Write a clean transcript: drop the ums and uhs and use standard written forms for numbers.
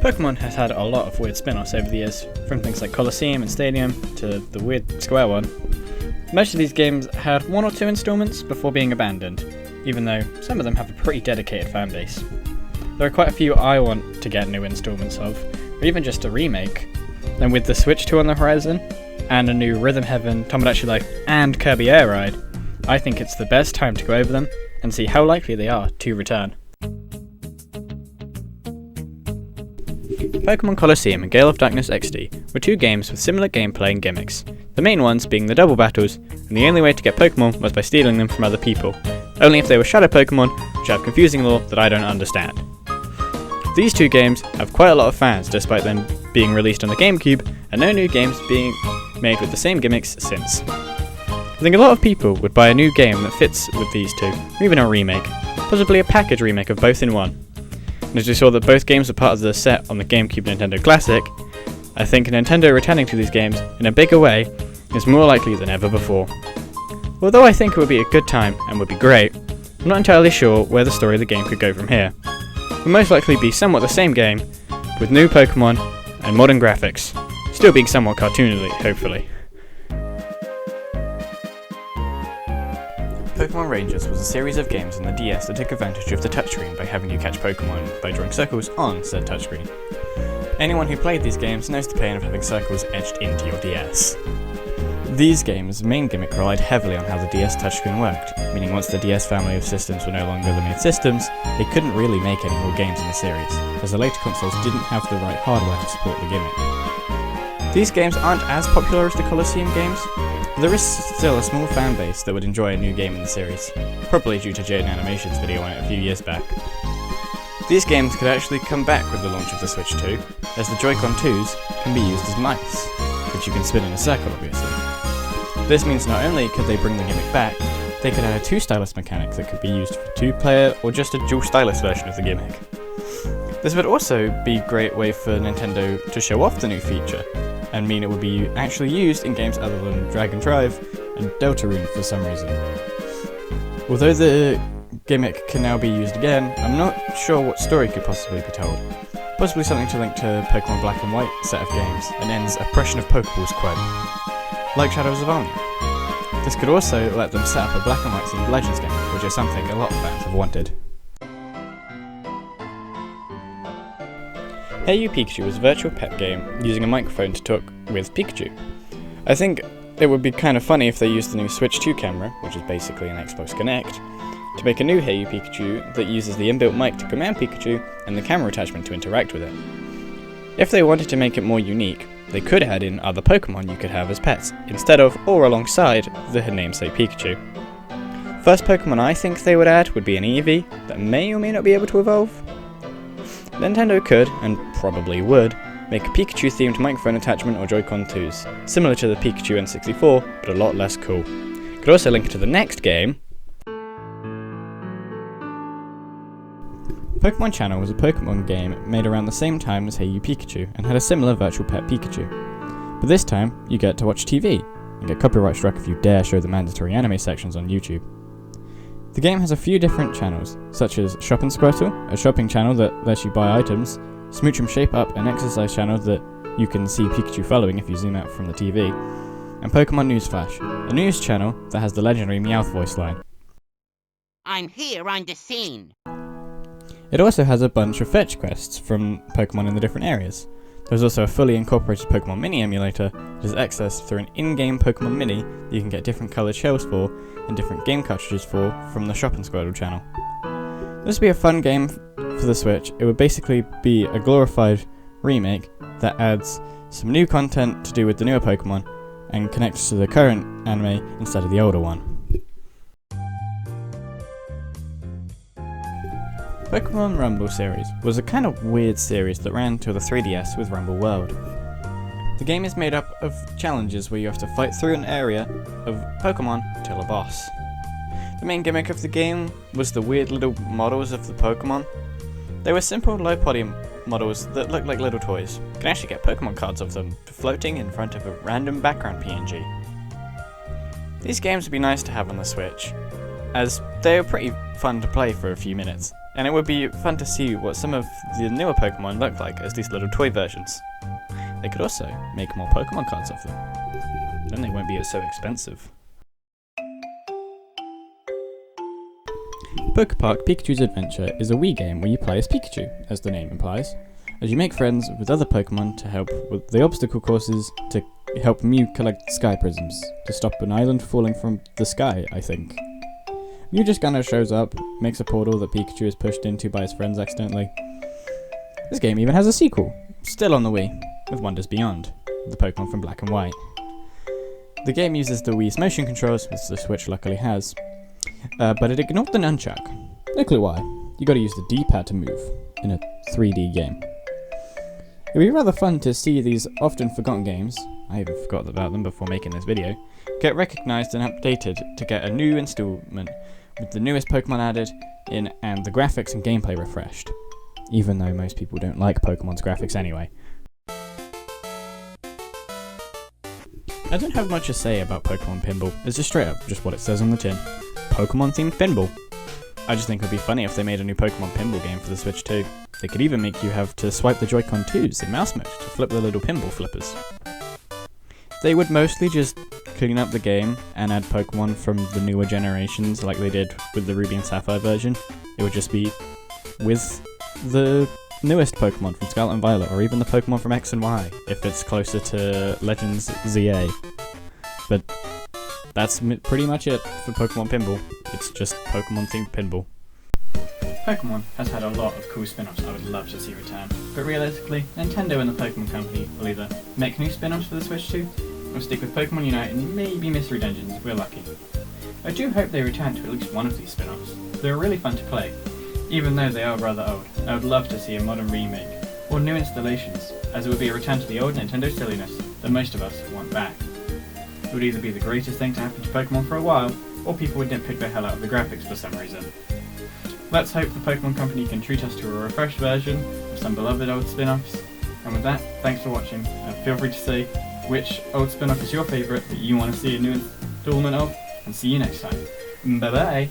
Pokemon has had a lot of weird spin-offs over the years, from things like Colosseum and Stadium to the weird Square one. Most of these games had one or two installments before being abandoned, even though some of them have a pretty dedicated fanbase. There are quite a few I want to get new installments of, or even just a remake, and with the Switch 2 on the horizon, and a new Rhythm Heaven, Tomodachi Life, and Kirby Air Ride, I think it's the best time to go over them and see how likely they are to return. Pokemon Colosseum and Gale of Darkness XD were two games with similar gameplay and gimmicks, the main ones being the double battles, and the only way to get Pokemon was by stealing them from other people, only if they were shadow Pokemon, which have confusing lore that I don't understand. These two games have quite a lot of fans despite them being released on the GameCube, and no new games being made with the same gimmicks since. I think a lot of people would buy a new game that fits with these two, or even a remake, possibly a package remake of both in one. And as we saw that both games are part of the set on the GameCube Nintendo Classic, I think Nintendo returning to these games in a bigger way is more likely than ever before. Although I think it would be a good time and would be great, I'm not entirely sure where the story of the game could go from here. It will most likely be somewhat the same game, with new Pokemon and modern graphics, still being somewhat cartoonily, hopefully. Pokemon Rangers was a series of games on the DS that took advantage of the touchscreen by having you catch Pokemon by drawing circles on said touchscreen. Anyone who played these games knows the pain of having circles etched into your DS. These games' main gimmick relied heavily on how the DS touchscreen worked, meaning once the DS family of systems were no longer the main systems, they couldn't really make any more games in the series, as the later consoles didn't have the right hardware to support the gimmick. These games aren't as popular as the Colosseum games, but there is still a small fan base that would enjoy a new game in the series, probably due to Jaden Animation's video on it a few years back. These games could actually come back with the launch of the Switch 2, as the Joy-Con 2s can be used as mice, which you can spin in a circle obviously. This means not only could they bring the gimmick back, they could add a two-stylus mechanic that could be used for two-player or just a dual-stylus version of the gimmick. This would also be a great way for Nintendo to show off the new feature, and mean it would be actually used in games other than Dragon Drive and Deltarune for some reason. Although the gimmick can now be used again, I'm not sure what story could possibly be told. Possibly something to link to Pokemon Black and White set of games, and ends Oppression of Pokeballs quote, like Shadows of Almia. This could also let them set up a Black and White themed Legends game, which is something a lot of fans have wanted. Hey You Pikachu was a virtual pet game using a microphone to talk with Pikachu. I think it would be kind of funny if they used the new Switch 2 camera, which is basically an Xbox Kinect, to make a new Hey You Pikachu that uses the inbuilt mic to command Pikachu and the camera attachment to interact with it. If they wanted to make it more unique, they could add in other Pokemon you could have as pets, instead of or alongside the namesake Pikachu. First Pokemon I think they would add would be an Eevee that may or may not be able to evolve. Nintendo could, and probably would, make a Pikachu-themed microphone attachment or Joy-Con 2s, similar to the Pikachu N64, but a lot less cool. Could also link it to the next game. Pokemon Channel was a Pokemon game made around the same time as Hey You Pikachu, and had a similar virtual pet Pikachu. But this time, you get to watch TV, and get copyright struck if you dare show the mandatory anime sections on YouTube. The game has a few different channels, such as Shop and Squirtle, a shopping channel that lets you buy items, Smooch 'em Shape Up, an exercise channel that you can see Pikachu following if you zoom out from the TV, and Pokemon Newsflash, a news channel that has the legendary Meowth voice line. I'm here on the scene. It also has a bunch of fetch quests from Pokemon in the different areas. There's also a fully incorporated Pokemon Mini emulator that is accessed through an in-game Pokemon Mini that you can get different coloured shells for and different game cartridges for from the Shop and Squirtle channel. This would be a fun game for the Switch. It would basically be a glorified remake that adds some new content to do with the newer Pokemon and connects to the current anime instead of the older one. Pokemon Rumble series was a kind of weird series that ran till the 3DS with Rumble World. The game is made up of challenges where you have to fight through an area of Pokemon till a boss. The main gimmick of the game was the weird little models of the Pokemon. They were simple low poly models that looked like little toys. You can actually get Pokemon cards of them floating in front of a random background PNG. These games would be nice to have on the Switch, as they are pretty fun to play for a few minutes. And it would be fun to see what some of the newer Pokemon look like as these little toy versions. They could also make more Pokemon cards of them. Then they won't be so expensive. Pokepark Pikachu's Adventure is a Wii game where you play as Pikachu, as the name implies, as you make friends with other Pokemon to help with the obstacle courses to help Mew collect sky prisms, to stop an island falling from the sky, I think. Mew just kinda shows up, makes a portal that Pikachu is pushed into by his friends accidentally. This game even has a sequel, still on the Wii, with Wonders Beyond, the Pokemon from Black and White. The game uses the Wii's motion controls, which the Switch luckily has, but it ignored the nunchuck. No clue why. You gotta use the D-pad to move in a 3D game. It'd be rather fun to see these often forgotten games, I even forgot about them before making this video, get recognised and updated to get a new installment with the newest Pokemon added in and the graphics and gameplay refreshed. Even though most people don't like Pokemon's graphics anyway. I don't have much to say about Pokemon Pinball, it's just straight up just what it says on the tin. Pokemon themed pinball. I just think it would be funny if they made a new Pokemon pinball game for the Switch too. They could even make you have to swipe the Joy-Con 2s in mouse mode to flip the little pinball flippers. They would mostly just clean up the game and add Pokemon from the newer generations like they did with the Ruby and Sapphire version. It would just be with the newest Pokemon from Scarlet and Violet, or even the Pokemon from X and Y, if it's closer to Legends ZA. But that's pretty much it for Pokemon Pinball. It's just Pokemon themed pinball. Pokemon has had a lot of cool spin-offs I would love to see return, but realistically, Nintendo and the Pokemon Company will either make new spin-offs for the Switch 2, or stick with Pokemon Unite and maybe Mystery Dungeons if we're lucky. I do hope they return to at least one of these spin-offs. They're really fun to play, even though they are rather old. I would love to see a modern remake, or new installations, as it would be a return to the old Nintendo silliness that most of us want back. It would either be the greatest thing to happen to Pokemon for a while, or people would nitpick the hell out of the graphics for some reason. Let's hope the Pokemon Company can treat us to a refreshed version of some beloved old spin-offs. And with that, thanks for watching, and feel free to say which old spin-off is your favourite that you want to see a new installment of, and see you next time. Bye bye!